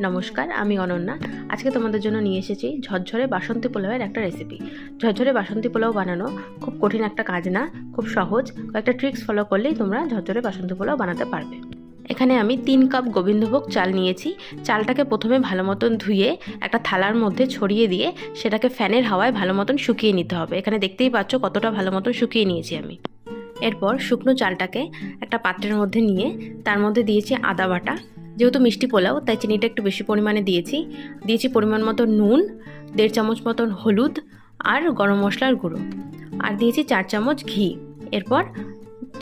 নমস্কার, আমি অনন্যা। আজকে তোমাদের জন্য নিয়ে এসেছি ঝরঝরে বাসন্তী পোলাওয়ের একটা রেসিপি। ঝরঝরে বাসন্তী পোলাও বানানো খুব কঠিন একটা কাজ না, খুব সহজ। কয়েকটা ট্রিক্স ফলো করলেই তোমরা ঝরঝরে বাসন্তী পোলাও বানাতে পারবে। এখানে আমি 3 কাপ গোবিন্দভোগ চাল নিয়েছি। চালটাকে প্রথমে ভালো মতন ধুয়ে একটা থালার মধ্যে ছড়িয়ে দিয়ে সেটাকে ফ্যানের হাওয়ায় ভালো মতন শুকিয়ে নিতে হবে। এখানে দেখতেই পাচ্ছ কতটা ভালো মতন শুকিয়ে নিয়েছি আমি। এরপর শুকনো চালটাকে একটা পাত্রের মধ্যে নিয়ে তার মধ্যে দিয়েছি আদা বাটা। যেহেতু মিষ্টি পোলাও তাই চিনিটা একটু বেশি পরিমাণে দিয়েছি পরিমাণ মতো নুন, 1.5 চামচ মতন হলুদ আর গরম মশলার গুঁড়ো, আর দিয়েছি 4 চামচ ঘি। এরপর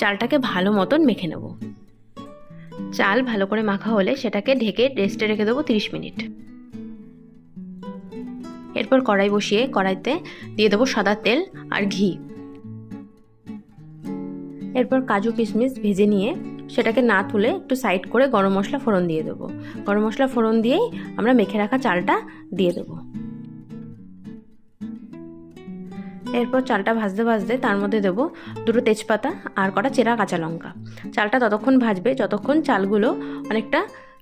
চালটাকে ভালো মতন মেখে নেব। চাল ভালো করে মাখা হলে সেটাকে ঢেকে রেস্টে রেখে দেবো 30 মিনিট। এরপর কড়াই বসিয়ে কড়াইতে দিয়ে দেবো সাদা তেল আর ঘি। এরপর কাজু কিশমিশ ভেজে নিয়ে সেটাকে না তুলে একটু সাইড করে গরম মশলা ফোড়ন দিয়ে দেবো। গরম মশলা ফোড়ন দিয়েই আমরা মেখে রাখা চালটা দিয়ে দেবো। এরপর চালটা ভাজতে ভাজতে তার মধ্যে দেবো 2 তেজপাতা আর কটা চেরা কাঁচা লঙ্কা। চালটা ততক্ষণ ভাজবে যতক্ষণ চালগুলো অনেকটা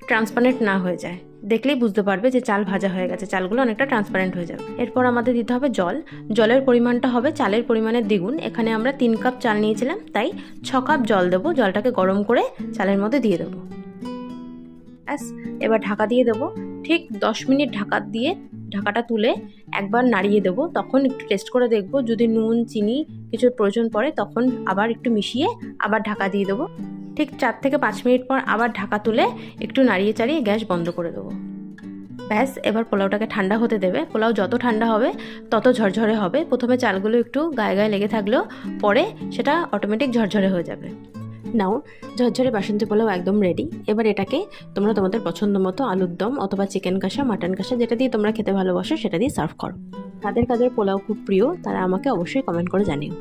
ট্রান্সপারেন্ট না হয়ে যায়। দেখলেই বুঝতে পারবে যে চাল ভাজা হয়ে গেছে, চালগুলো অনেকটা ট্রান্সপারেন্ট হয়ে যাবে। এরপর আমাদের দিতে হবে জল। জলের পরিমাণটা হবে চালের পরিমাণের দ্বিগুণ। এখানে আমরা 3 কাপ চাল নিয়েছিলাম, তাই 6 কাপ জল দেবো। জলটাকে গরম করে চালের মধ্যে দিয়ে দেবো। ব্যাস, এবার ঢাকা দিয়ে দেবো। ঠিক 10 মিনিট ঢাকাটা তুলে একবার নাড়িয়ে দেবো। তখন একটু টেস্ট করে দেখবো, যদি নুন চিনি কিছুর প্রয়োজন পড়ে তখন আবার একটু মিশিয়ে আবার ঢাকা দিয়ে দেবো। ঠিক 4 থেকে 5 মিনিট পর আবার ঢাকা তুলে একটু নাড়িয়ে চাড়িয়ে গ্যাস বন্ধ করে দেবো। ব্যাস, এবার পোলাওটাকে ঠান্ডা হতে দেবে। পোলাও যত ঠান্ডা হবে তত ঝরঝরে হবে। প্রথমে চালগুলো একটু গায়ে গায়ে লেগে থাকলেও পরে সেটা অটোমেটিক ঝরঝরে হয়ে যাবে। নাও, ঝরঝরে বাসন্তী পোলাও একদম রেডি। এবার এটাকে তোমরা তোমাদের পছন্দ মতো আলুর দম অথবা চিকেন কষা, মাটন কষা, যেটা দিয়ে তোমরা খেতে ভালোবাসো সেটা দিয়ে সার্ভ করো। কাদের কাদের পোলাও খুব প্রিয় তারা আমাকে অবশ্যই কমেন্ট করে জানিও।